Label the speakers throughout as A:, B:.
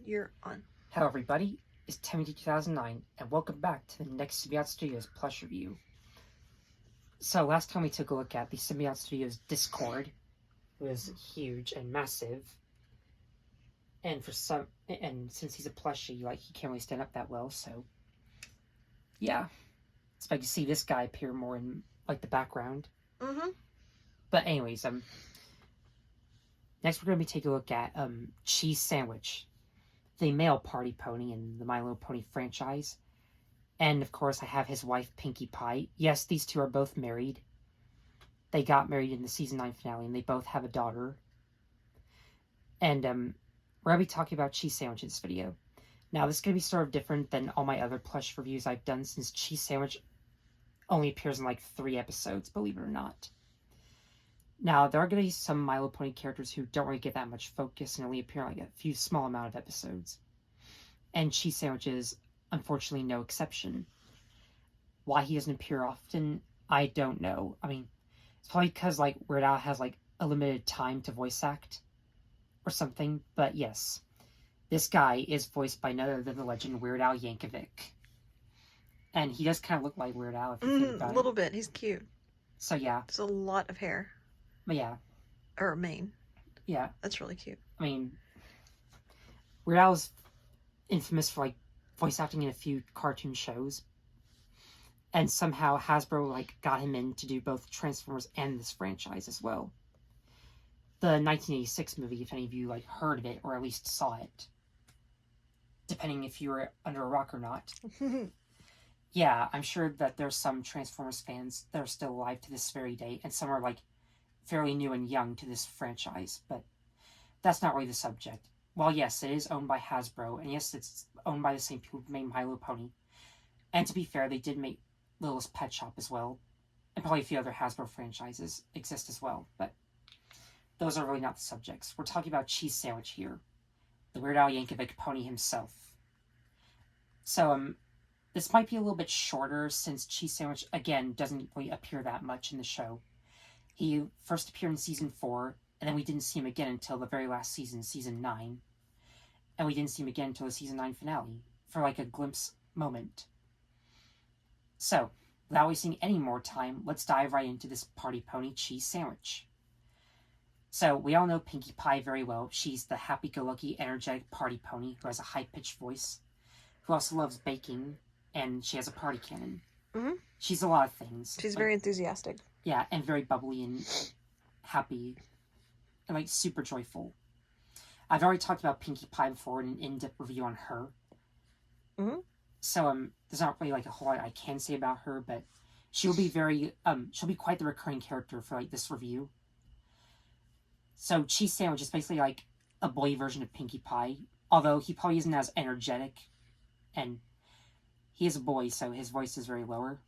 A: You're on.
B: Hello everybody, it's Timothy 2009 and welcome back to the next Symbiote Studios Plush review. So last time we took a look at the Symbiote Studios Discord. It was huge and massive. And since he's a plushie, he can't really stand up that well, so yeah. Expect to see this guy appear more in the background.
A: Mm-hmm.
B: But anyways, next we're gonna be taking a look at Cheese Sandwich, the male party pony in the My Little Pony franchise. And of course I have his wife Pinkie Pie. Yes, these two are both married. They got married in the season 9 finale and they both have a daughter. And we're going to be talking about Cheese Sandwich in this video. Now this is going to be sort of different than all my other plush reviews I've done, since Cheese Sandwich only appears in 3 episodes, believe it or not. Now there are going to be some My Little Pony characters who don't really get that much focus and only appear in a few small amount of episodes. And Cheese Sandwich is unfortunately no exception. Why he doesn't appear often, I don't know. I mean, it's probably because Weird Al has a limited time to voice act or something. But yes, this guy is voiced by none other than the legend Weird Al Yankovic. And he does kind of look like Weird Al if you think about it.
A: A little bit. He's cute.
B: So yeah.
A: It's a lot of hair.
B: But yeah.
A: Or a mane.
B: Yeah.
A: That's really cute.
B: I mean, Weird Al is infamous for voice acting in a few cartoon shows. And somehow Hasbro got him in to do both Transformers and this franchise as well. The 1986 movie, if any of you heard of it or at least saw it, depending if you were under a rock or not. Yeah, I'm sure that there's some Transformers fans that are still alive to this very day, and some are fairly new and young to this franchise, but that's not really the subject. Well, yes, it is owned by Hasbro, and yes, it's owned by the same people who made My Little Pony. And to be fair, they did make Littlest Pet Shop as well, and probably a few other Hasbro franchises exist as well, but those are really not the subjects. We're talking about Cheese Sandwich here, the Weird Al Yankovic pony himself. So, this might be a little bit shorter since Cheese Sandwich, again, doesn't really appear that much in the show. He first appeared in Season 4, and then we didn't see him again until the very last season, Season 9. And we didn't see him again until the Season 9 finale, for a glimpse moment. So, without wasting any more time, let's dive right into this party pony Cheese Sandwich. So, we all know Pinkie Pie very well. She's the happy-go-lucky, energetic party pony who has a high-pitched voice, who also loves baking, and she has a party cannon.
A: Mm-hmm.
B: She's a lot of things.
A: She's very enthusiastic.
B: Yeah, and very bubbly and happy, and super joyful. I've already talked about Pinkie Pie before in an in-depth review on her.
A: Mm-hmm.
B: So, there's not really a whole lot I can say about her, but she'll be she'll be quite the recurring character for this review. So, Cheese Sandwich is basically a boy version of Pinkie Pie, although he probably isn't as energetic, and he is a boy, so his voice is very lower.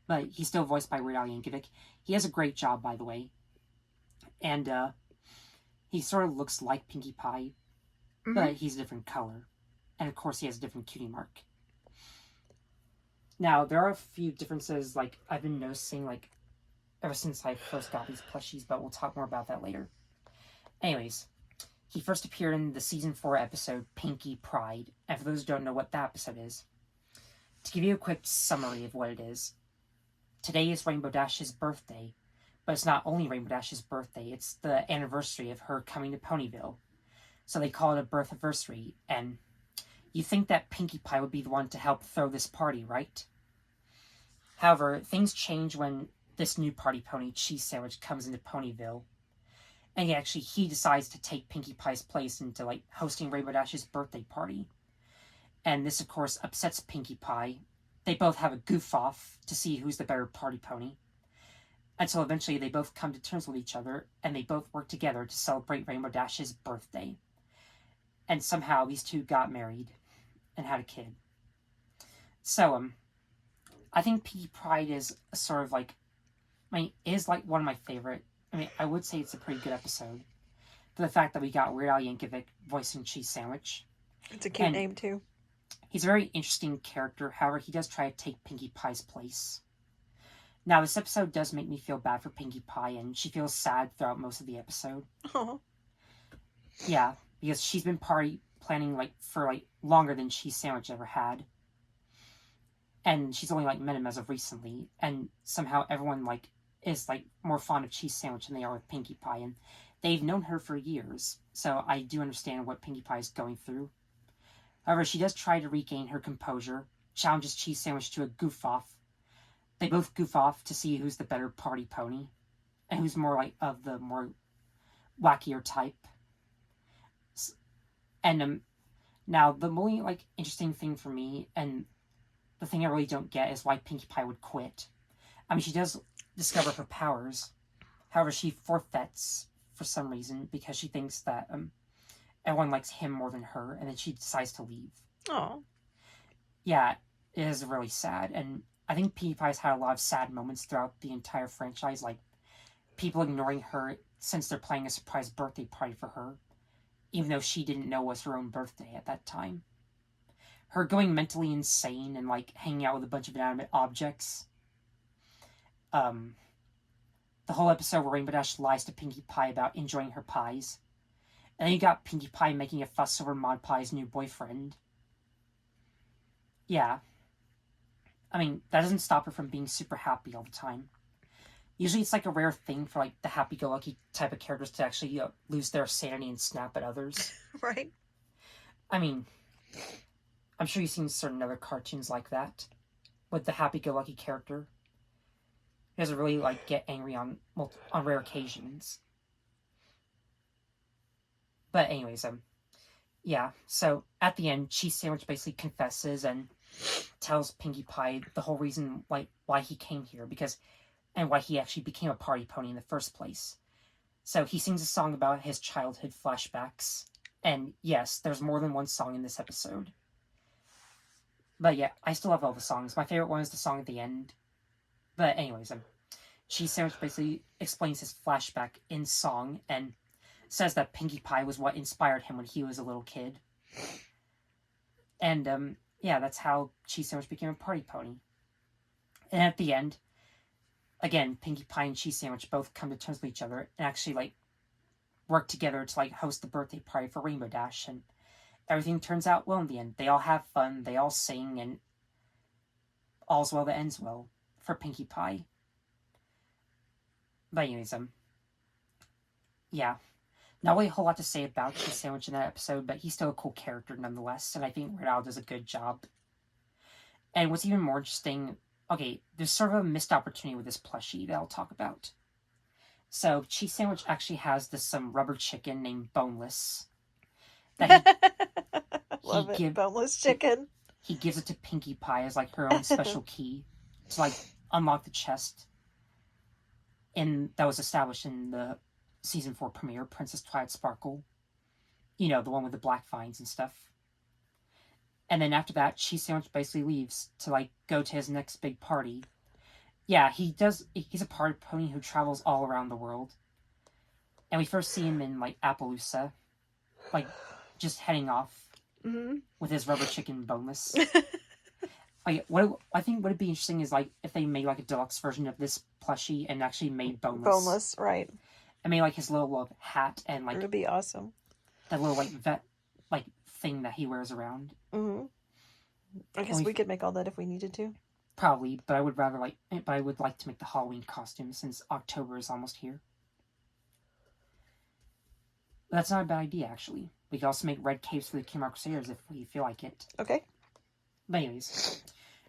B: But he's still voiced by Weird Al Yankovic. He has a great job, by the way. And, he sort of looks like Pinkie Pie, but he's a different color. And, of course, he has a different cutie mark. Now, there are a few differences, I've been noticing, ever since I first got these plushies, but we'll talk more about that later. Anyways, he first appeared in the Season 4 episode, Pinkie Pride. And for those who don't know what that episode is, to give you a quick summary of what it is, today is Rainbow Dash's birthday, but it's not only Rainbow Dash's birthday, it's the anniversary of her coming to Ponyville. So they call it a birth anniversary, and you think that Pinkie Pie would be the one to help throw this party, right? However, things change when this new party pony, Cheese Sandwich, comes into Ponyville. And he decides to take Pinkie Pie's place into, hosting Rainbow Dash's birthday party. And this, of course, upsets Pinkie Pie. They both have a goof-off to see who's the better party pony. Until eventually they both come to terms with each other, and they both work together to celebrate Rainbow Dash's birthday. And somehow these two got married and had a kid. So, I think Pinkie Pride is sort of is one of my favorite. I would say it's a pretty good episode. For the fact that we got Weird Al Yankovic voicing Cheese Sandwich.
A: It's a cute name, too.
B: He's a very interesting character. However, he does try to take Pinkie Pie's place. Now, this episode does make me feel bad for Pinkie Pie, and she feels sad throughout most of the episode.
A: Oh.
B: Yeah, because she's been planning like for like longer than Cheese Sandwich ever had. And she's only like met him as of recently, and somehow everyone like is like more fond of Cheese Sandwich than they are with Pinkie Pie, and they've known her for years, so I do understand what Pinkie Pie is going through. However, she does try to regain her composure, challenges Cheese Sandwich to a goof off. They both goof off to see who's the better party pony, and who's more like of the more wackier type. And now the only like interesting thing for me, and the thing I really don't get, is why Pinkie Pie would quit. I mean, she does discover her powers. However, she forfeits for some reason because she thinks that everyone likes him more than her, and then she decides to leave.
A: Oh.
B: Yeah, it is really sad, and I think Pinkie Pie's had a lot of sad moments throughout the entire franchise, like people ignoring her since they're planning a surprise birthday party for her, even though she didn't know it was her own birthday at that time. Her going mentally insane and like hanging out with a bunch of inanimate objects. The whole episode where Rainbow Dash lies to Pinkie Pie about enjoying her pies. And then you got Pinkie Pie making a fuss over Mod Pie's new boyfriend. Yeah. I mean, that doesn't stop her from being super happy all the time. Usually it's like a rare thing for like the happy-go-lucky type of characters to actually lose their sanity and snap at others.
A: Right.
B: I mean, I'm sure you've seen certain other cartoons like that with the happy-go-lucky character. He doesn't really like get angry on rare occasions. But anyways, yeah. So at the end, Cheese Sandwich basically confesses and tells Pinkie Pie the whole reason like why he came here, and why he actually became a party pony in the first place. So he sings a song about his childhood flashbacks, and yes, there's more than one song in this episode. But yeah, I still love all the songs. My favorite one is the song at the end. But anyways, Cheese Sandwich basically explains his flashback in song and says that Pinkie Pie was what inspired him when he was a little kid. And yeah, that's how Cheese Sandwich became a party pony. And at the end, again, Pinkie Pie and Cheese Sandwich both come to terms with each other and actually like work together to like host the birthday party for Rainbow Dash, and everything turns out well in the end. They all have fun, they all sing, and all's well that ends well for Pinkie Pie. But anyways, yeah. Not really a whole lot to say about Cheese Sandwich in that episode, but he's still a cool character nonetheless, and I think Weird Al does a good job. And what's even more interesting, okay, there's sort of a missed opportunity with this plushie that I'll talk about. So Cheese Sandwich actually has this rubber chicken named Boneless.
A: Love it. Boneless chicken.
B: He gives it to Pinkie Pie as like her own special key to like unlock the chest. And that was established in the season 4 premiere, Princess Twilight Sparkle. You know, the one with the black vines and stuff. And then after that, Cheese Sandwich basically leaves to like go to his next big party. Yeah, he's a party pony who travels all around the world. And we first see him in like Appaloosa, like just heading off with his rubber chicken Boneless. Like, what I think would be interesting is like if they made like a deluxe version of this plushie and actually made Boneless.
A: Boneless, right?
B: I made like his little hat and like
A: it would be awesome.
B: That little like vet like thing that he wears around.
A: I guess we could make all that if we needed to.
B: Probably, but I would like to make the Halloween costume since October is almost here. But that's not a bad idea, actually. We could also make red capes for the Kimar Crusaders if we feel like it.
A: Okay.
B: But anyways.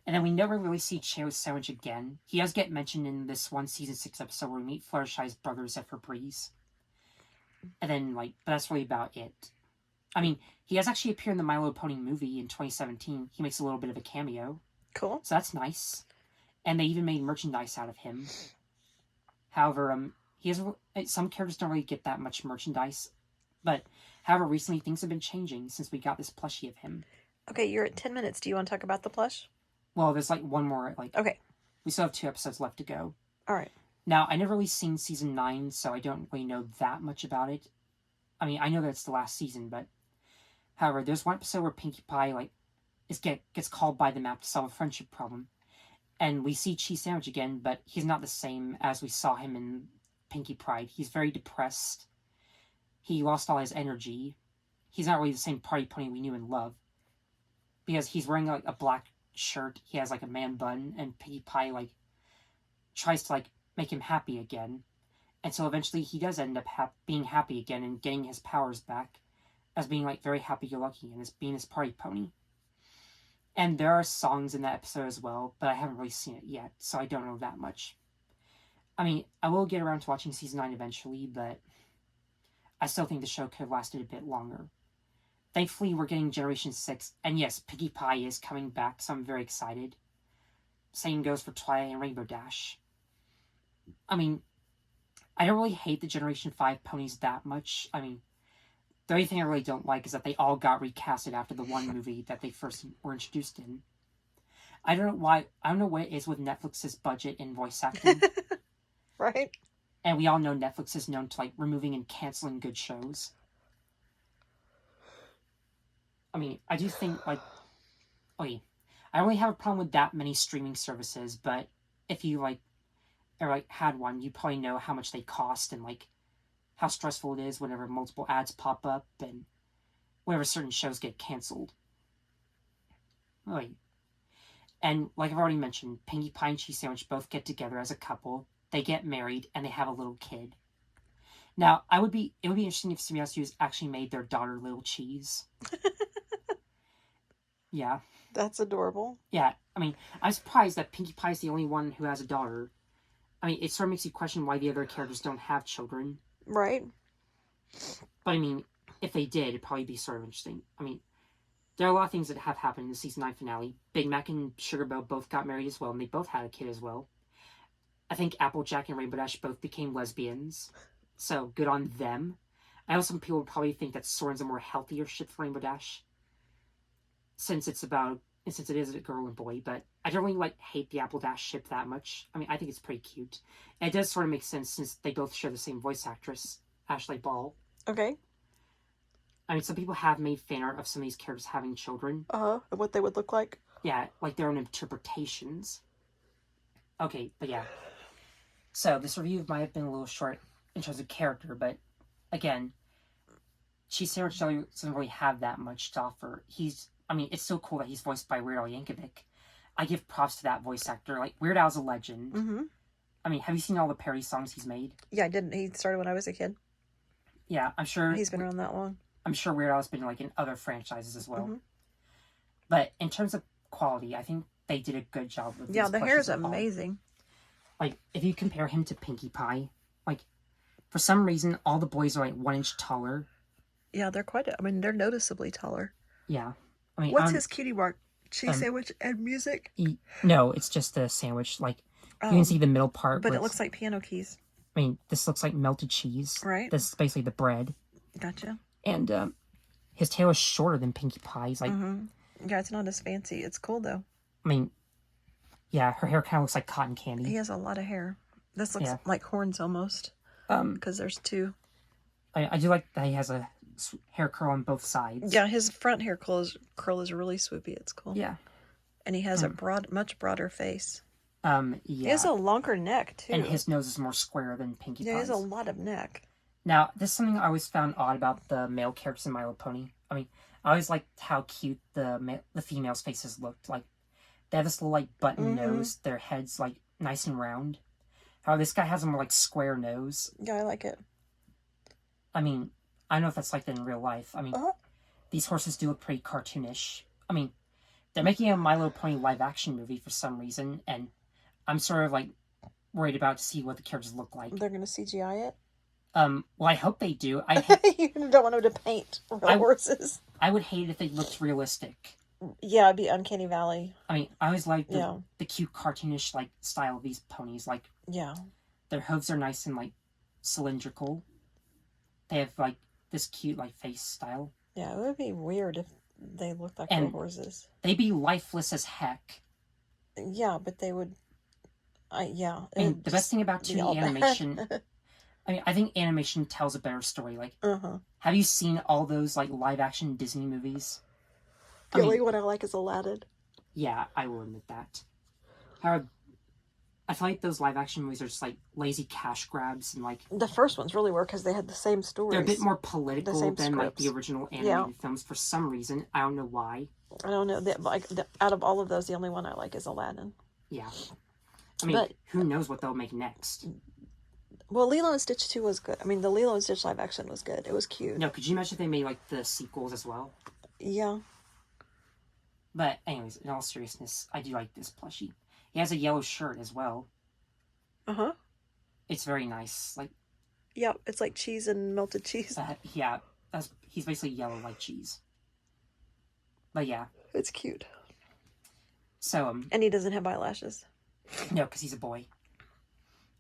B: And then we never really see Cheese Sandwich again. He does get mentioned in this one season 6 episode where we meet Fluttershy's brothers at Febreze. And then, like, but that's really about it. I mean, he has actually appeared in the My Little Pony movie in 2017. He makes a little bit of a cameo.
A: Cool.
B: So that's nice. And they even made merchandise out of him. However, some characters don't really get that much merchandise. But, however, recently things have been changing since we got this plushie of him.
A: Okay, you're at 10 minutes. Do you want to talk about the plush?
B: Well, there's like one more, like...
A: Okay.
B: We still have 2 episodes left to go.
A: Alright.
B: Now, I never really seen season 9, so I don't really know that much about it. I mean, I know that it's the last season, but... However, there's one episode where Pinkie Pie, like, gets called by the map to solve a friendship problem. And we see Cheese Sandwich again, but he's not the same as we saw him in Pinkie Pride. He's very depressed. He lost all his energy. he's not really the same party pony we knew and loved. Because he's wearing like a black shirt, he has like a man bun, and Pinkie Pie like tries to like make him happy again. And so eventually he does end up being happy again and getting his powers back as being like very happy-go-lucky and as being his party pony. And there are songs in that episode as well, but I haven't really seen it yet, so I don't know that much. I mean, I will get around to watching season 9 eventually, but I still think the show could have lasted a bit longer. Thankfully, we're getting Generation 6, and yes, Pinkie Pie is coming back, so I'm very excited. Same goes for Twilight and Rainbow Dash. I mean, I don't really hate the Generation 5 ponies that much. I mean, the only thing I really don't like is that they all got recasted after the one movie that they first were introduced in. I don't know what it is with Netflix's budget in voice acting.
A: Right?
B: And we all know Netflix is known to like removing and canceling good shows. I mean, I do think like, I don't really have a problem with that many streaming services, but if you like, or like had one, you probably know how much they cost and like how stressful it is whenever multiple ads pop up and whenever certain shows get canceled. And like I've already mentioned, Pinkie Pie and Cheese Sandwich both get together as a couple. They get married and they have a little kid. Now, it would be interesting if somebody else actually made their daughter Little Cheese. Yeah.
A: That's adorable.
B: Yeah, I mean, I'm surprised that Pinkie Pie is the only one who has a daughter. I mean, it sort of makes you question why the other characters don't have children.
A: Right.
B: But I mean, if they did, it'd probably be sort of interesting. I mean, there are a lot of things that have happened in the season 9 finale. Big Mac and Sugar Bow both got married as well, and they both had a kid as well. I think Applejack and Rainbow Dash both became lesbians, so good on them. I know some people would probably think that Soren's a more healthier ship for Rainbow Dash, since it is a girl and boy, but I don't really hate the Apple Dash ship that much. I mean, I think it's pretty cute. And it does sort of make sense since they both share the same voice actress, Ashley Ball.
A: Okay.
B: I mean, some people have made fan art of some of these characters having children.
A: What they would look like.
B: Yeah, like their own interpretations. Okay, but yeah. So, this review might have been a little short in terms of character, but again, Cheese Sandwich doesn't really have that much to offer. It's so cool that he's voiced by Weird Al Yankovic. I give props to that voice actor. Like, Weird Al's a legend.
A: Mm-hmm.
B: I mean, have you seen all the parody songs he's made?
A: Yeah, I did. He started when I was a kid.
B: Yeah, I'm sure...
A: He's been around that long.
B: I'm sure Weird Al's been, in other franchises as well.
A: Mm-hmm.
B: But in terms of quality, I think they did a good job with
A: the hair is amazing.
B: Like, if you compare him to Pinkie Pie, for some reason, all the boys are, 1 inch taller.
A: Yeah, they're noticeably taller.
B: Yeah. I mean,
A: what's his cutie mark? Cheese sandwich and music?
B: No, it's just a sandwich. You can see the middle part.
A: But it looks like piano keys.
B: I mean, this looks like melted cheese.
A: Right.
B: This is basically the bread.
A: Gotcha.
B: And his tail is shorter than Pinkie Pie's.
A: Yeah, it's not as fancy. It's cool, though.
B: I mean, yeah, her hair kind of looks like cotton candy.
A: He has a lot of hair. This looks like horns almost. Because there's two.
B: I do like that he has a hair curl on both sides.
A: Yeah, his front hair curl is really swoopy. It's cool.
B: Yeah.
A: And he has a much broader face.
B: Yeah.
A: He has a longer neck, too.
B: And his nose is more square than Pinkie Pie's.
A: Yeah, he has a lot of neck.
B: Now, this is something I always found odd about the male characters in My Little Pony. I mean, I always liked how cute the females' faces looked. They have this little, button nose. Their head's, nice and round. However, this guy has a more, square nose.
A: Yeah, I like it.
B: I mean, I don't know if that's like that in real life. I mean, these horses do look pretty cartoonish. I mean, they're making a My Little Pony live-action movie for some reason, and I'm sort of, worried about to see what the characters look like.
A: They're going to CGI it?
B: Well, I hope they do.
A: You don't want them to paint real horses.
B: I would hate it if they looked realistic.
A: Yeah, it'd be Uncanny Valley.
B: I mean, I always like the cute cartoonish style of these ponies. Their hooves are nice and cylindrical. They have this cute face style.
A: Yeah, it would be weird if they looked like real horses.
B: They'd be lifeless as heck.
A: Yeah, but they would.
B: And the best thing about 2D animation. I mean, I think animation tells a better story. Have you seen all those live action Disney movies?
A: The only one I like is Aladdin.
B: Yeah, I will admit that. However, I feel like those live action movies are just like lazy cash grabs, and like
A: the first ones really were because they had the same stories.
B: They're a bit more political than like the original animated
A: yeah.
B: films for some reason. I don't know why.
A: I don't know. Out of all of those, the only one I like is Aladdin.
B: Yeah. I mean, who knows what they'll make next?
A: Well, Lilo and Stitch 2 was good. I mean, the Lilo and Stitch live action was good. It was cute.
B: No, could you imagine if they made like the sequels as well?
A: Yeah.
B: But anyways, in all seriousness, I do like this plushie. He has a yellow shirt as well.
A: Uh-huh.
B: It's very nice. Like,
A: yeah, it's like cheese and melted cheese.
B: Yeah, he's basically yellow like cheese. But yeah.
A: It's cute.
B: So,
A: and he doesn't have eyelashes.
B: No, because he's a boy.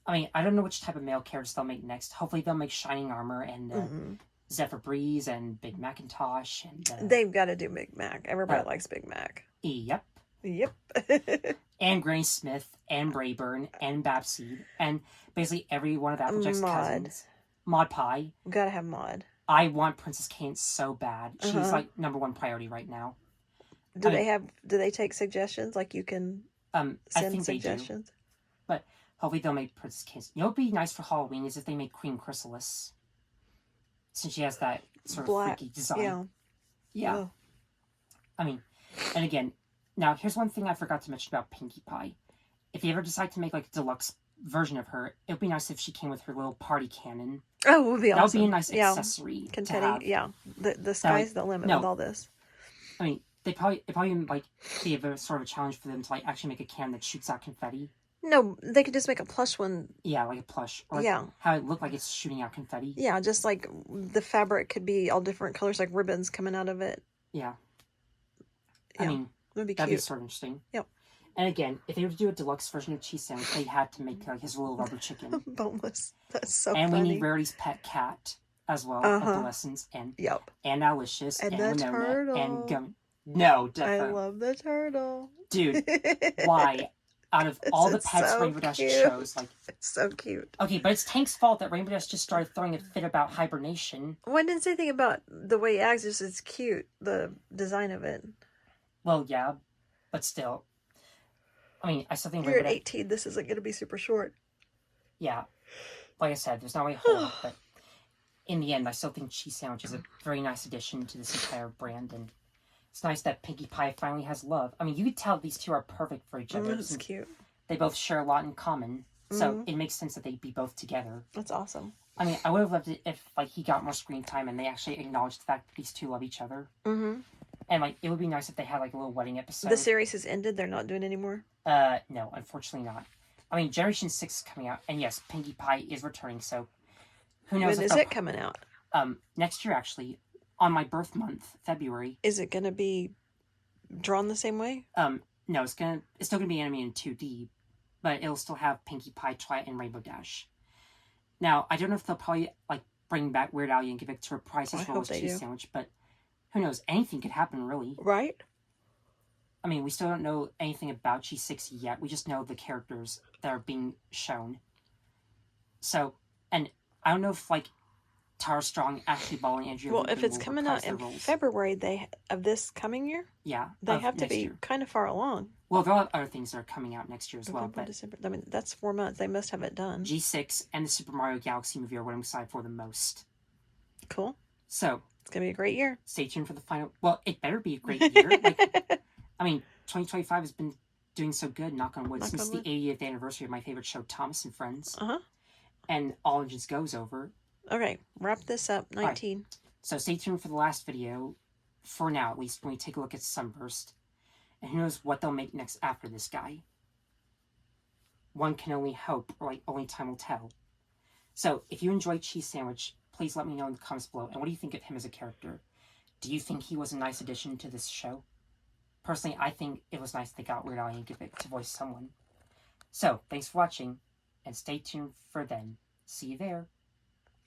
B: I mean, I don't know which type of male characters they'll make next. Hopefully they'll make Shining Armor and Zephyr Breeze and Big Macintosh. And
A: they've got to do Big Mac. Everybody likes Big Mac.
B: Yep.
A: Yep.
B: And Granny Smith and Brayburn and Babseed and basically every one of Applejack's cousins. Maud Pie.
A: Gotta have Maud.
B: I want Princess Kate so bad. She's like #1 priority right now.
A: Do they take suggestions? Like you can
B: send I think
A: suggestions?
B: They do. But hopefully they'll make Princess Kate. You know what would be nice for Halloween is if they make Queen Chrysalis. Since she has that sort of freaky design. Yeah. Oh. I mean, and again, now here's one thing I forgot to mention about Pinkie Pie. If you ever decide to make like a deluxe version of her, it would be nice if she came with her little party cannon.
A: Oh, it would be awesome.
B: That would be a nice accessory.
A: Confetti, yeah. The sky's the limit with all this.
B: I mean, it probably like be a sort of a challenge for them to like actually make a cannon that shoots out confetti.
A: No, they could just make a plush one.
B: Yeah, like a plush. Or like how it looked like it's shooting out confetti.
A: Yeah, just like the fabric could be all different colors, like ribbons coming out of it.
B: Yeah. I mean, that'd be sort of interesting.
A: Yep.
B: And again, if they were to do a deluxe version of Cheese Sandwich, they had to make like his little rubber chicken.
A: Boneless. That's so
B: and
A: funny.
B: We need Rarity's pet cat as well. Adolescence and Alicious
A: and
B: Winona
A: turtle.
B: And Gum. No, definitely.
A: I love the turtle.
B: Dude, why? Out of all the pets Rainbow Dash chose, like
A: it's so cute.
B: Okay, but it's Tank's fault that Rainbow Dash just started throwing a fit about hibernation.
A: Well, I didn't say anything about the way he acts. Just it's cute, the design of it.
B: Well, yeah, but still. I mean, I still think
A: you're at 18. This isn't going to be super short.
B: Yeah, like I said, there's not really a whole lot, but in the end, I still think Cheese Sandwich is a very nice addition to this entire brand, and it's nice that Pinkie Pie finally has love. I mean, you could tell these two are perfect for each other.
A: That's cute.
B: They both share a lot in common, so it makes sense that they'd be both together.
A: That's awesome.
B: I mean, I would have loved it if like he got more screen time and they actually acknowledged the fact that these two love each other. Mm-hmm. And like, it would be nice if they had like a little wedding episode.
A: The series has ended. They're not doing it anymore.
B: No, unfortunately not. I mean, Generation 6 is coming out, and yes, Pinkie Pie is returning. So, who knows?
A: When is it coming out?
B: Next year actually, on my birth month, February.
A: Is it going to be drawn the same way?
B: No, it's still gonna be animated in 2D, but it'll still have Pinkie Pie, Twilight, and Rainbow Dash. Now, I don't know if they'll probably like bring back Weird Al Yankovic to reprise his role as Cheese Sandwich, but who knows? Anything could happen, really.
A: Right.
B: I mean, we still don't know anything about G6 yet. We just know the characters that are being shown. So, and I don't know if like Tara Strong, Ashley Ball, and Andrea.
A: Well, if it's coming out in February, of this coming year, they have to be kind of far along.
B: Well, there are other things that are coming out next year as well. But
A: December. I mean, that's 4 months. They must have it done.
B: G6 and the Super Mario Galaxy movie are what I'm excited for the most.
A: Cool.
B: So
A: it's gonna be a great year.
B: Stay tuned for the final. Well, it better be a great year. Like, I mean, 2025 has been doing so good, knock on wood, since the 80th anniversary of my favorite show, Thomas and Friends. And All Engines Go's over.
A: Okay, wrap this up. 19.
B: Right. So stay tuned for the last video, for now at least, when we take a look at Sunburst. And who knows what they'll make next after this guy. One can only hope, or like only time will tell. So, if you enjoyed Cheese Sandwich, please let me know in the comments below. And what do you think of him as a character? Do you think he was a nice addition to this show? Personally, I think it was nice they got Weird Al Yankovic to voice someone. So, thanks for watching, and stay tuned for then. See you there.